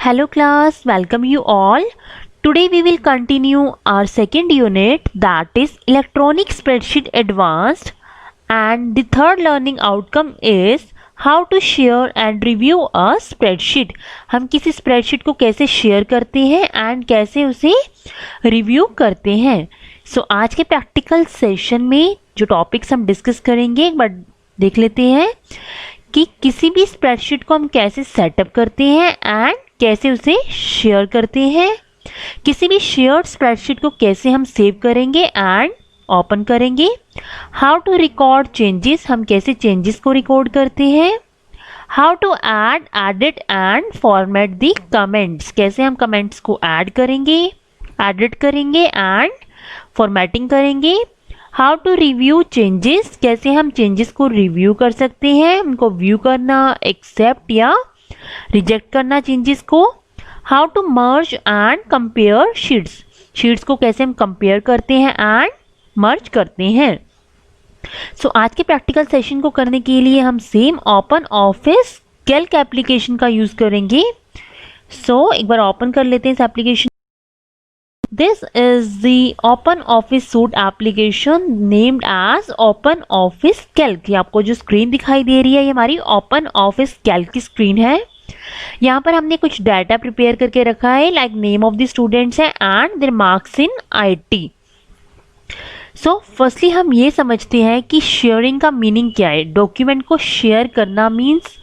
Hello class, welcome you all. Today we will continue our second unit, that is Electronic Spreadsheet Advanced, and the third learning outcome is how to share and review a spreadsheet. हम किसी spreadsheet को कैसे share करते हैं and कैसे उसे review करते हैं. So आज के practical session में जो topics हम discuss करेंगे एक बार देख लेते हैं कि किसी भी स्प्रेडशीट को हम कैसे सेटअप करते हैं एंड कैसे उसे शेयर करते हैं, किसी भी शेयर्ड स्प्रेडशीट को कैसे हम सेव करेंगे एंड ओपन करेंगे, हाउ टू रिकॉर्ड चेंजेस, हम कैसे चेंजेस को रिकॉर्ड करते हैं, how to add edit and format the comments, कैसे हम कमेंट्स को ऐड करेंगे, एडिट करेंगे एंड फॉर्मेटिंग करेंगे, हाउ टू रिव्यू चेंजेस, कैसे हम चेंजेस को रिव्यू कर सकते हैं, उनको व्यू करना, एक्सेप्ट या रिजेक्ट करना चेंजेस को, how to merge and compare sheets को कैसे हम कंपेयर करते हैं एंड मर्ज करते हैं. सो आज के प्रैक्टिकल सेशन को करने के लिए हम same open office Calc application का यूज करेंगे. सो एक बार ओपन कर लेते हैं इस application. This is the Open Office Suite application named as Open Office Calc. ये आपको जो स्क्रीन दिखाई दे रही है ये हमारी Open Office Calc की स्क्रीन है. यहाँ पर हमने कुछ डाटा प्रिपेयर करके रखा है, like name of the students है and their marks in IT. So firstly हम ये समझते हैं कि शेयरिंग का मीनिंग क्या है. डॉक्यूमेंट को शेयर करना मीन्स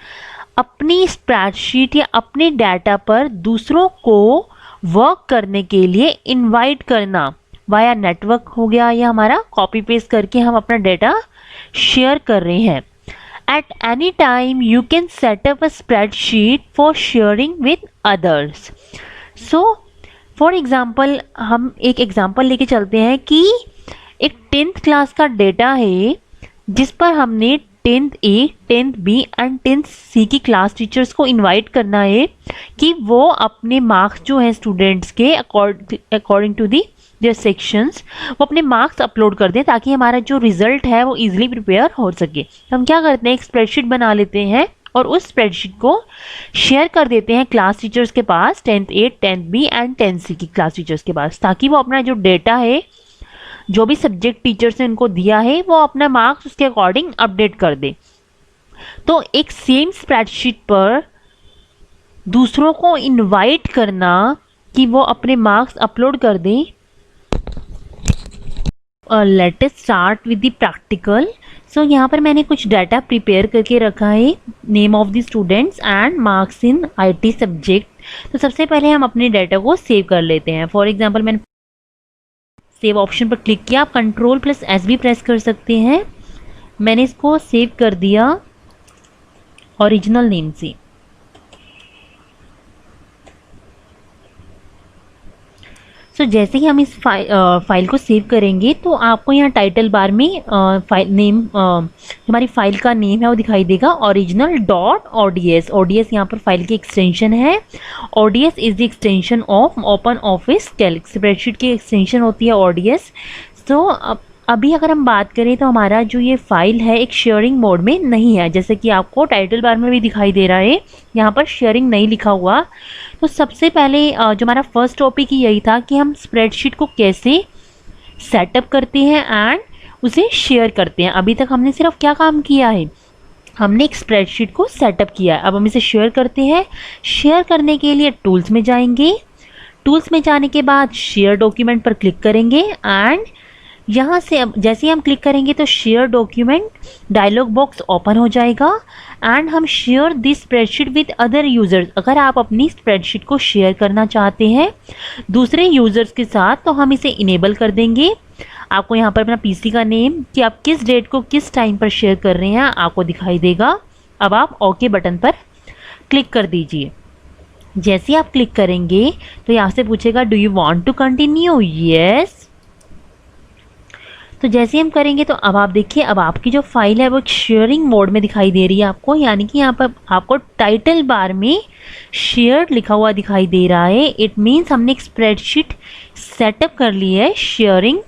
अपनी स्प्रेडशीट या अपने डाटा पर दूसरों को वर्क करने के लिए इनवाइट करना वाया नेटवर्क हो गया, या हमारा कॉपी पेस्ट करके हम अपना डाटा शेयर कर रहे हैं. At any time you can setup a spreadsheet for sharing with others. So for example हम एक एग्जांपल लेके चलते हैं कि एक 10th क्लास का डेटा है जिस पर हमने 10th A, 10th B and 10th C की क्लास टीचर्स को इनवाइट करना है कि वो अपने मार्क्स जो हैं स्टूडेंट्स के according to the their sections वो अपने मार्क्स अपलोड कर दें ताकि हमारा जो रिजल्ट है वो इजीली प्रिपेयर हो सके. हम क्या करते हैं, एक स्प्रेडशीट बना लेते हैं और उस स्प्रेडशीट को शेयर कर देते हैं क्लास टीचर्स के पास, 10th A, 10th B and 10th C की क्लास टीचर्स के पास, ताकि वो अपना जो डेटा है जो भी सब्जेक्ट टीचर्स ने उनको दिया है वो अपना मार्क्स उसके अकॉर्डिंग अपडेट कर दे. तो एक सेम स्प्रेडशीट पर दूसरों को इनवाइट करना कि वो अपने मार्क्स अपलोड कर दें. Let us start with the practical. So यहाँ पर मैंने कुछ डाटा प्रिपेयर करके रखा है, name of the students and marks in IT subject. तो सबसे पहले हम अपने डाटा को सेव कर लेते हैं. फॉर एग्जाम्पल मैंने सेव ऑप्शन पर क्लिक किया, आप Ctrl+S भी प्रेस कर सकते हैं. मैंने इसको सेव कर दिया ओरिजिनल नेम से. सो जैसे ही हम इस फाइल को सेव करेंगे तो आपको यहाँ टाइटल बार में फाइल नेम हमारी फाइल का नेम है वो दिखाई देगा, original.ods. ods यहाँ पर फाइल की एक्सटेंशन है. ods is the extension of open office Calc. Spreadsheet की एक्सटेंशन होती है ods. सो अभी अगर हम बात करें तो हमारा जो ये फाइल है एक शेयरिंग मोड में नहीं है, जैसे कि आपको टाइटल बार में भी दिखाई दे रहा है, यहाँ पर शेयरिंग नहीं लिखा हुआ. तो सबसे पहले जो हमारा फर्स्ट टॉपिक ही यही था कि हम स्प्रेडशीट को कैसे सेटअप करते हैं एंड उसे शेयर करते हैं. अभी तक हमने सिर्फ क्या काम किया है, हमने एक स्प्रेडशीट को सेटअप किया है. अब हम इसे शेयर करते हैं. शेयर करने के लिए टूल्स में जाएंगे. टूल्स में जाने के बाद शेयर डॉक्यूमेंट पर क्लिक करेंगे एंड यहाँ से अब जैसे ही हम क्लिक करेंगे तो share document dialog box open हो जाएगा एंड हम share this spreadsheet with other users. अगर आप अपनी स्प्रेडशीट को शेयर करना चाहते हैं दूसरे यूज़र्स के साथ तो हम इसे इनेबल कर देंगे. आपको यहाँ पर अपना PC का नेम कि आप किस डेट को किस टाइम पर शेयर कर रहे हैं आपको दिखाई देगा. अब आप ओके बटन पर क्लिक कर दीजिए. जैसे ही आप क्लिक करेंगे तो यहाँ से पूछेगा do you want to continue. Yes. तो जैसे हम करेंगे तो अब आप देखिए अब आपकी जो फाइल है वो शेयरिंग मोड में दिखाई दे रही है आपको, यानी कि यहाँ पर आपको टाइटल बार में शेयर लिखा हुआ दिखाई दे रहा है. इट मीन्स हमने एक स्प्रेडशीट सेटअप कर ली है शेयरिंग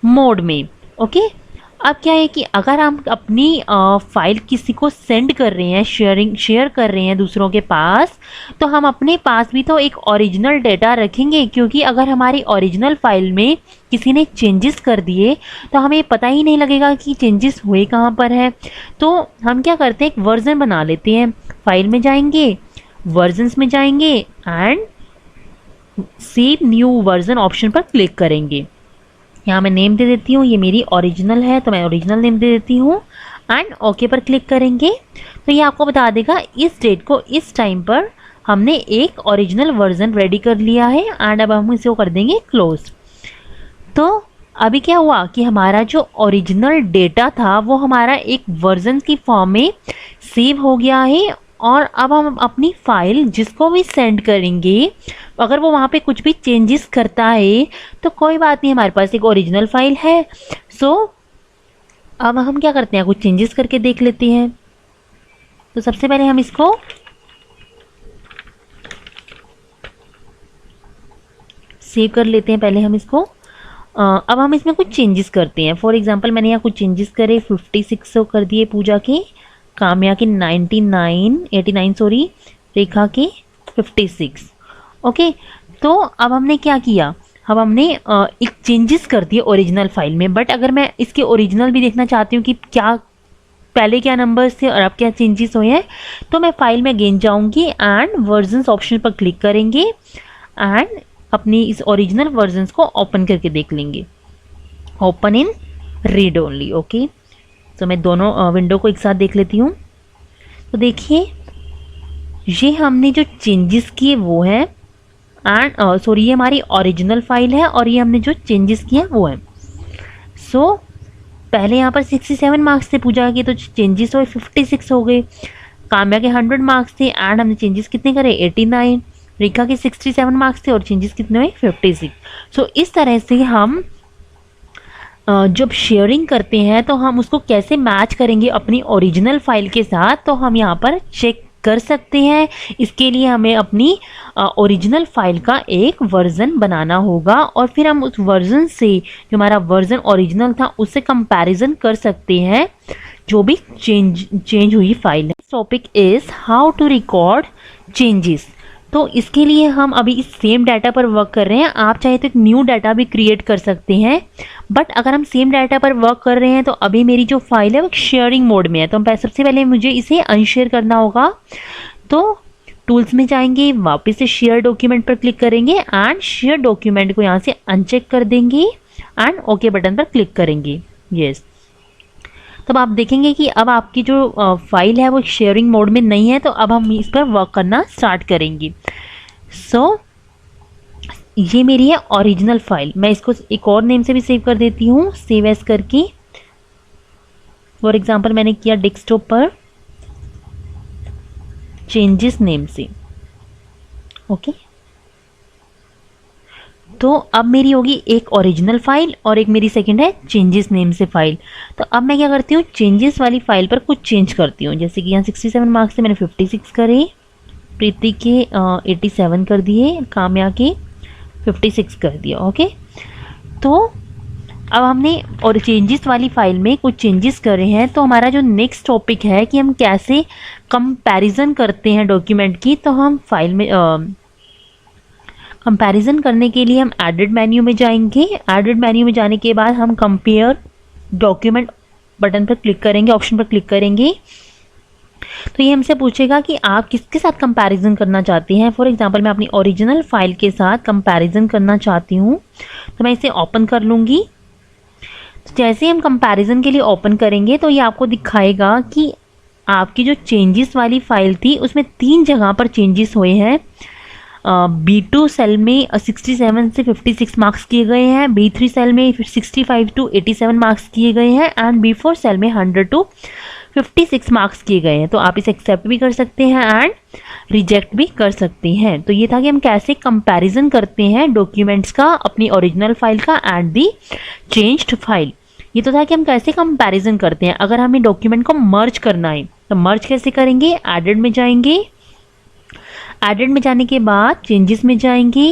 मोड में. ओके. अब क्या है कि अगर हम अपनी फाइल किसी को सेंड कर रहे हैं, शेयर कर रहे हैं दूसरों के पास, तो हम अपने पास भी तो एक ओरिजिनल डेटा रखेंगे, क्योंकि अगर हमारी ओरिजिनल फाइल में किसी ने चेंजेस कर दिए तो हमें पता ही नहीं लगेगा कि चेंजेस हुए कहाँ पर है। तो हम क्या करते हैं, एक वर्जन बना लेते हैं। फाइल में जाएंगे, वर्जन्स में जाएंगे and save new version option पर क्लिक करेंगे। यहाँ मैं नेम दे देती हूँ, ये मेरी ओरिजिनल है तो मैं ओरिजिनल नेम दे देती हूँ एंड ओके पर क्लिक करेंगे। तो ये आपको बता देगा इस डेट को इस टाइम पर हमने एक ओरिजिनल वर्जन रेडी कर लिया है एंड अब हम इसे कर देंगे क्लोज। तो अभी क्या हुआ कि हमारा जो ओरिजिनल डेटा था वो हमारा एक वर्जन की फॉर्म में सेव हो गया है, और अब हम अपनी फाइल जिसको भी सेंड करेंगे अगर वो वहाँ पे कुछ भी चेंजेस करता है तो कोई बात नहीं, हमारे पास एक ओरिजिनल फाइल है। सो अब हम क्या करते हैं, कुछ चेंजेस करके देख लेते हैं। तो सबसे पहले हम इसको सेव कर लेते हैं। पहले हम इसको अब हम इसमें कुछ चेंजेस करते हैं। फॉर एग्जांपल मैंने यहाँ कुछ चेंजेस करे, 56 कर दिए पूजा के, काम्या के 89 सॉरी, रेखा के 56। ओके, तो अब हमने क्या किया, अब हमने एक चेंजेस कर दिए ओरिजिनल फाइल में। बट अगर मैं इसके ओरिजिनल भी देखना चाहती हूँ कि क्या पहले क्या नंबर्स थे और अब क्या चेंजेस हुए हैं, तो मैं फाइल में अगेन जाऊँगी एंड वर्जन्स ऑप्शन पर क्लिक करेंगे एंड अपनी इस ओरिजिनल वर्जन्स को ओपन करके देख लेंगे। Open in read only. Okay, तो मैं दोनों विंडो को एक साथ देख लेती हूँ। तो देखिए ये हमने जो चेंजेस किए वो है एंड सॉरी ये हमारी ओरिजिनल फाइल है और ये हमने जो चेंजेस किए वो है। सो पहले यहाँ पर 67 मार्क्स थे पूजा के, तो चेंजेस हुए 56 हो गए। काम्या के 100 मार्क्स थे एंड हमने चेंजेस कितने करे, 89। रेखा के 67 मार्क्स थे और चेंजेस कितने हुए, 56। सो इस तरह से हम जब शेयरिंग करते हैं तो हम उसको कैसे मैच करेंगे अपनी ओरिजिनल फाइल के साथ, तो हम यहाँ पर चेक कर सकते हैं। इसके लिए हमें अपनी ओरिजिनल फाइल का एक वर्जन बनाना होगा और फिर हम उस वर्जन से जो हमारा वर्जन ओरिजिनल था उससे कंपैरिजन कर सकते हैं जो भी चेंज हुई फाइल है। Topic is how to record changes. तो इसके लिए हम अभी इस सेम डाटा पर वर्क कर रहे हैं। आप चाहे तो एक न्यू डाटा भी क्रिएट कर सकते हैं, बट अगर हम सेम डाटा पर वर्क कर रहे हैं तो अभी मेरी जो फाइल है वो शेयरिंग मोड में है, तो सबसे पहले मुझे इसे अनशेयर करना होगा। तो टूल्स में जाएंगे, वापस से शेयर डॉक्यूमेंट पर क्लिक करेंगे एंड शेयर डॉक्यूमेंट को यहाँ से अनचेक कर देंगे एंड ओके बटन पर क्लिक करेंगे। यस, तब आप देखेंगे कि अब आपकी जो फाइल है वो शेयरिंग मोड में नहीं है, तो अब हम इस पर वर्क करना स्टार्ट करेंगे। सो ये मेरी है ओरिजिनल फाइल। मैं इसको एक और नेम से भी सेव कर देती हूँ, सेव एज करके। फॉर एग्जांपल मैंने किया डेस्कटॉप पर चेंजेस नेम से। ओके, तो अब मेरी होगी एक ओरिजिनल फाइल और एक मेरी सेकंड है चेंजेस नेम से फाइल। तो अब मैं क्या करती हूँ, चेंजेस वाली फाइल पर कुछ चेंज करती हूँ। जैसे कि यहाँ 67 मार्क्स से मैंने 56 करे, प्रीति के 87 कर दिए, काम्या के 56 कर दिया। ओके, तो अब हमने और चेंजेस वाली फाइल में कुछ चेंजेस करे हैं। तो हमारा जो नेक्स्ट टॉपिक है कि हम कैसे कंपैरिजन करते हैं डॉक्यूमेंट की। तो हम फाइल में कंपैरिजन करने के लिए हम एडिट मेन्यू में जाएंगे। एडिट मेन्यू में जाने के बाद हम कंपेयर डॉक्यूमेंट बटन पर क्लिक करेंगे, ऑप्शन पर क्लिक करेंगे। तो ये हमसे पूछेगा कि आप किसके साथ कंपैरिजन करना चाहते हैं। फॉर एग्जांपल मैं अपनी ओरिजिनल फाइल के साथ कंपैरिजन करना चाहती हूँ, तो मैं इसे ओपन कर लूँगी। तो जैसे हम कंपैरिजन के लिए ओपन करेंगे तो ये आपको दिखाएगा कि आपकी जो चेंजेस वाली फाइल थी उसमें 3 जगह पर चेंजेस हुए हैं। B2 सेल में 67 से 56 मार्क्स किए गए हैं, B3 सेल में 65 टू 87 मार्क्स किए गए हैं एंड B4 सेल में 100 टू 56 मार्क्स किए गए हैं। तो आप इसे एक्सेप्ट भी कर सकते हैं एंड रिजेक्ट भी कर सकते हैं। तो ये था कि हम कैसे कंपैरिजन करते हैं डॉक्यूमेंट्स का, अपनी ओरिजिनल फाइल का एंड दी चेंज्ड फाइल। ये तो था कि हम कैसे कंपैरिजन करते हैं। अगर हमें डॉक्यूमेंट को मर्ज करना है तो मर्ज कैसे करेंगे, एडिट में जाएंगे, एडिट में जाने के बाद चेंजेस में जाएंगे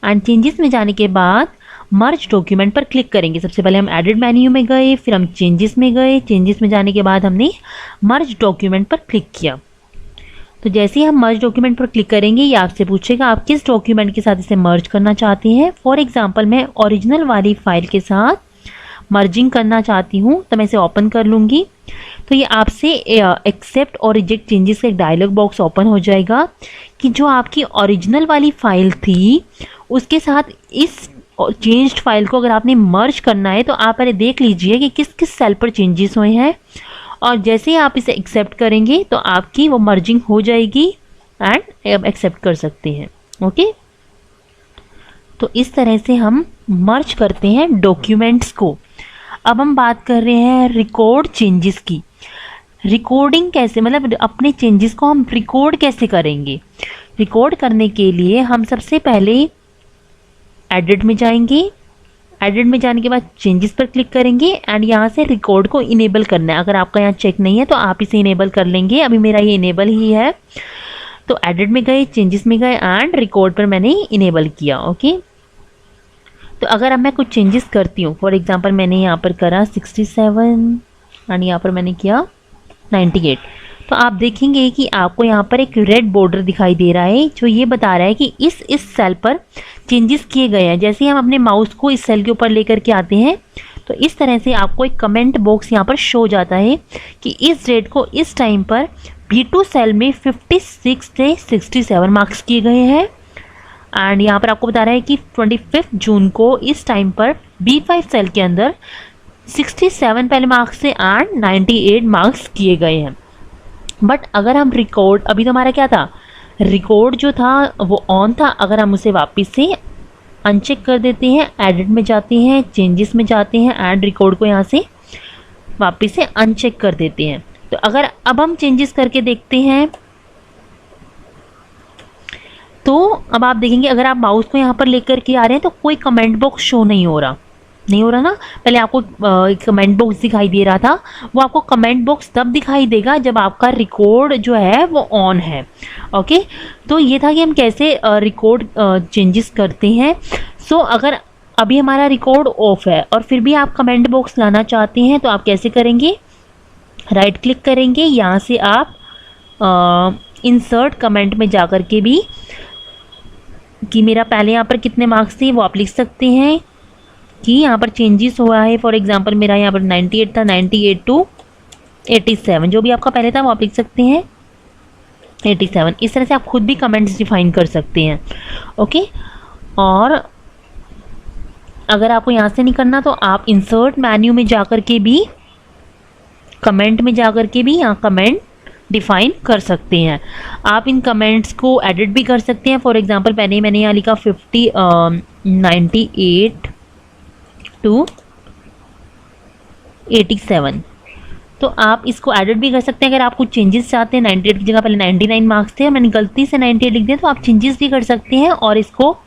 एंड चेंजेस में जाने के बाद मर्ज डॉक्यूमेंट पर क्लिक करेंगे। सबसे पहले हम एडिट मेन्यू में गए, फिर हम चेंजेस में गए, चेंजेस में जाने के बाद हमने मर्ज डॉक्यूमेंट पर क्लिक किया। तो जैसे ही हम मर्ज डॉक्यूमेंट पर क्लिक करेंगे ये आपसे पूछेगा आप किस डॉक्यूमेंट के साथ इसे मर्ज करना चाहते हैं। फॉर एग्जांपल मैं ओरिजिनल वाली फाइल के साथ मर्जिंग करना चाहती हूँ, तो मैं इसे ओपन कर लूँगी। तो ये आपसे एक्सेप्ट और रिजेक्ट चेंजेस का एक डायलॉग बॉक्स ओपन हो जाएगा कि जो आपकी ओरिजिनल वाली फाइल थी उसके साथ इस चेंज्ड फाइल को अगर आपने मर्ज करना है तो आप पहले देख लीजिए कि किस किस सेल पर चेंजेस हुए हैं, और जैसे ही आप इसे एक्सेप्ट करेंगे तो आपकी वो मर्जिंग हो जाएगी एंड एक्सेप्ट कर सकते हैं। ओके, तो इस तरह से हम मर्ज करते हैं डॉक्यूमेंट्स को। अब हम बात कर रहे हैं रिकॉर्ड चेंजेस की। रिकॉर्डिंग कैसे, मतलब अपने चेंजेस को हम रिकॉर्ड कैसे करेंगे। रिकॉर्ड करने के लिए हम सबसे पहले एडिट में जाएंगे, एडिट में जाने के बाद चेंजेस पर क्लिक करेंगे एंड यहाँ से रिकॉर्ड को इनेबल करना है। अगर आपका यहाँ चेक नहीं है तो आप इसे इनेबल कर लेंगे, अभी मेरा ये इनेबल ही है। तो एडिट में गए, चेंजेस में गए एंड रिकॉर्ड पर मैंने इनेबल किया। ओके, तो अगर अब मैं कुछ चेंजेस करती हूँ, फॉर एग्जांपल मैंने यहाँ पर करा 67 एंड यहाँ पर मैंने किया 98, तो आप देखेंगे कि आपको यहाँ पर एक रेड बॉर्डर दिखाई दे रहा है जो ये बता रहा है कि इस सेल पर चेंजेस किए गए हैं। जैसे ही हम अपने माउस को इस सेल के ऊपर लेकर के आते हैं तो इस तरह से आपको एक कमेंट बॉक्स यहाँ पर शो हो जाता है कि इस डेट को इस टाइम पर B2 सेल में 56 से 67 मार्क्स किए गए हैं एंड यहाँ पर आपको बता रहा है कि 25 जून को इस टाइम पर B5 सेल के अंदर 67 पहले मार्क्स से एंड 98 मार्क्स किए गए हैं। बट अगर हम रिकॉर्ड, अभी तो हमारा क्या था, रिकॉर्ड जो था वो ऑन था, अगर हम उसे वापस से अनचेक कर देते हैं, एडिट में जाते हैं, चेंजेस में जाते हैं एंड रिकॉर्ड को यहाँ से वापस से अनचेक कर देते हैं, तो अगर अब हम चेंजेस करके देखते हैं तो अब आप देखेंगे अगर आप माउस को यहाँ पर लेकर के आ रहे हैं तो कोई कमेंट बॉक्स शो नहीं हो रहा ना। पहले आपको कमेंट बॉक्स दिखाई दे रहा था, वो आपको कमेंट बॉक्स तब दिखाई देगा जब आपका रिकॉर्ड जो है वो ऑन है। ओके, तो ये था कि हम कैसे रिकॉर्ड चेंजेस करते हैं। सो अगर अभी हमारा रिकॉर्ड ऑफ है और फिर भी आप कमेंट बॉक्स लाना चाहते हैं तो आप कैसे करेंगे, राइट क्लिक करेंगे, यहाँ से आप इंसर्ट कमेंट में जा कर के भी कि मेरा पहले यहाँ पर कितने मार्क्स थे वो आप लिख सकते हैं कि यहाँ पर चेंजेस हुआ है। फॉर एग्जांपल मेरा यहाँ पर 98 था, 98 टू 87, जो भी आपका पहले था वो आप लिख सकते हैं 87। इस तरह से आप खुद भी कमेंट्स डिफाइन कर सकते हैं। ओके, और अगर आपको यहाँ से नहीं करना तो आप इंसर्ट मेन्यू में जाकर के भी, कमेंट में जाकर के भी यहाँ कमेंट डिफाइन कर सकते हैं। आप इन कमेंट्स को एडिट भी कर सकते हैं। फॉर एग्जांपल मैंने यहाँ लिखा 98 टू 87, तो आप इसको एडिट भी कर सकते हैं। अगर आप कुछ चेंजेस चाहते हैं, 98 की जगह पहले 99 मार्क्स थे, मैंने गलती से 98 लिख दिया, तो आप चेंजेस भी कर सकते हैं और इसको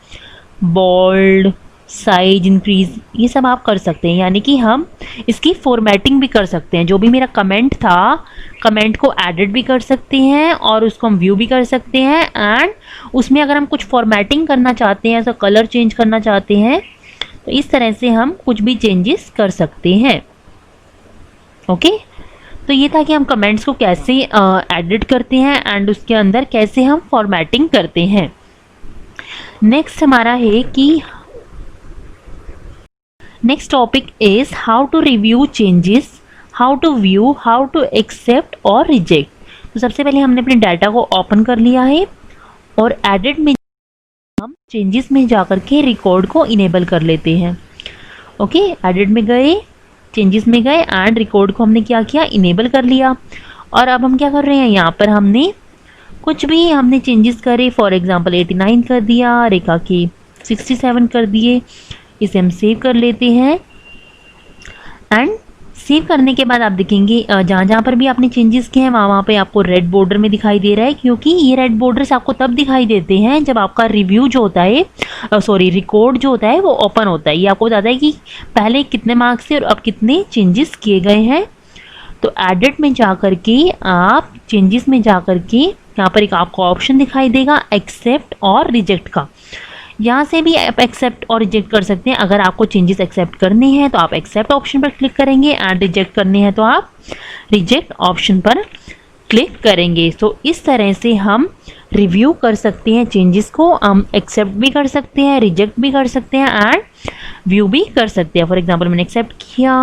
बोल्ड, साइज इंक्रीज, ये सब आप कर सकते हैं। यानी कि हम इसकी फॉर्मेटिंग भी कर सकते हैं। जो भी मेरा कमेंट था, कमेंट को एडिट भी कर सकते हैं और उसको हम व्यू भी कर सकते हैं एंड उसमें अगर हम कुछ फॉर्मेटिंग करना चाहते हैं, ऐसा कलर चेंज करना चाहते हैं, तो इस तरह से हम कुछ भी चेंजेस कर सकते हैं। ओके, तो ये था कि हम कमेंट्स को कैसे एडिट करते हैं एंड उसके अंदर कैसे हम फॉर्मेटिंग करते हैं। नेक्स्ट हमारा है कि next topic is how to review changes, how to view, how to accept और रिजेक्ट। तो सबसे पहले हमने अपने डाटा को ओपन कर लिया है और एडिट में हम चेंजेस में जाकर के रिकॉर्ड को इनेबल कर लेते हैं। ओके, एडिट में गए, चेंजेस में गए एंड रिकॉर्ड को हमने क्या किया, इनेबल कर लिया। और अब हम क्या कर रहे हैं, यहाँ पर हमने कुछ भी हमने चेंजेस करे, फॉर एग्जांपल 89 कर दिया, रेखा के 67 कर दिए। इसे हम सेव कर लेते हैं एंड सेव करने के बाद आप देखेंगे जहाँ जहाँ पर भी आपने चेंजेस किए हैं वहाँ पे आपको रेड बॉर्डर में दिखाई दे रहा है, क्योंकि ये रेड बॉर्डर्स आपको तब दिखाई देते हैं जब आपका रिव्यू जो होता है, रिकॉर्ड जो होता है वो ओपन होता है। ये आपको बताता है कि पहले कितने मार्क्स थे और अब कितने चेंजेस किए गए हैं। तो एडिट में जा कर के आप चेंजेस में जा कर के यहाँ पर एक आपको ऑप्शन दिखाई देगा एक्सेप्ट और रिजेक्ट का। यहाँ से भी आप एक्सेप्ट और रिजेक्ट कर सकते हैं। अगर आपको चेंजेस एक्सेप्ट करने हैं तो आप एक्सेप्ट ऑप्शन पर क्लिक करेंगे एंड रिजेक्ट करने हैं तो आप रिजेक्ट ऑप्शन पर क्लिक करेंगे। सो इस तरह से हम रिव्यू कर सकते हैं चेंजेस को, हम एक्सेप्ट भी कर सकते हैं, रिजेक्ट भी कर सकते हैं एंड व्यू भी कर सकते हैं। फॉर एग्जांपल मैंने एक्सेप्ट किया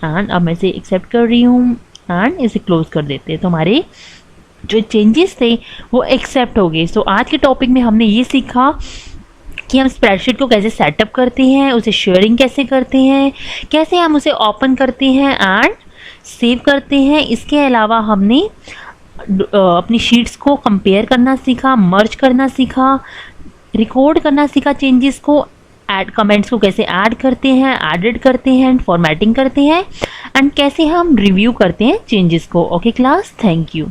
एंड अब मैं इसे एक्सेप्ट कर रही हूँ एंड इसे क्लोज कर देते हैं, तो हमारे जो चेंजेस थे वो एक्सेप्ट हो गए। सो आज के टॉपिक में हमने ये सीखा कि हम स्प्रेडशीट को कैसे सेटअप करते हैं, उसे शेयरिंग कैसे करते हैं, कैसे हम उसे ओपन करते हैं एंड सेव करते हैं। इसके अलावा हमने अपनी शीट्स को कंपेयर करना सीखा, मर्ज करना सीखा, रिकॉर्ड करना सीखा चेंजेस को, ऐड कमेंट्स को कैसे ऐड करते हैं, एडिट करते हैं, फॉर्मेटिंग करते हैं एंड कैसे हम रिव्यू करते हैं चेंजेस को। Okay class, thank you.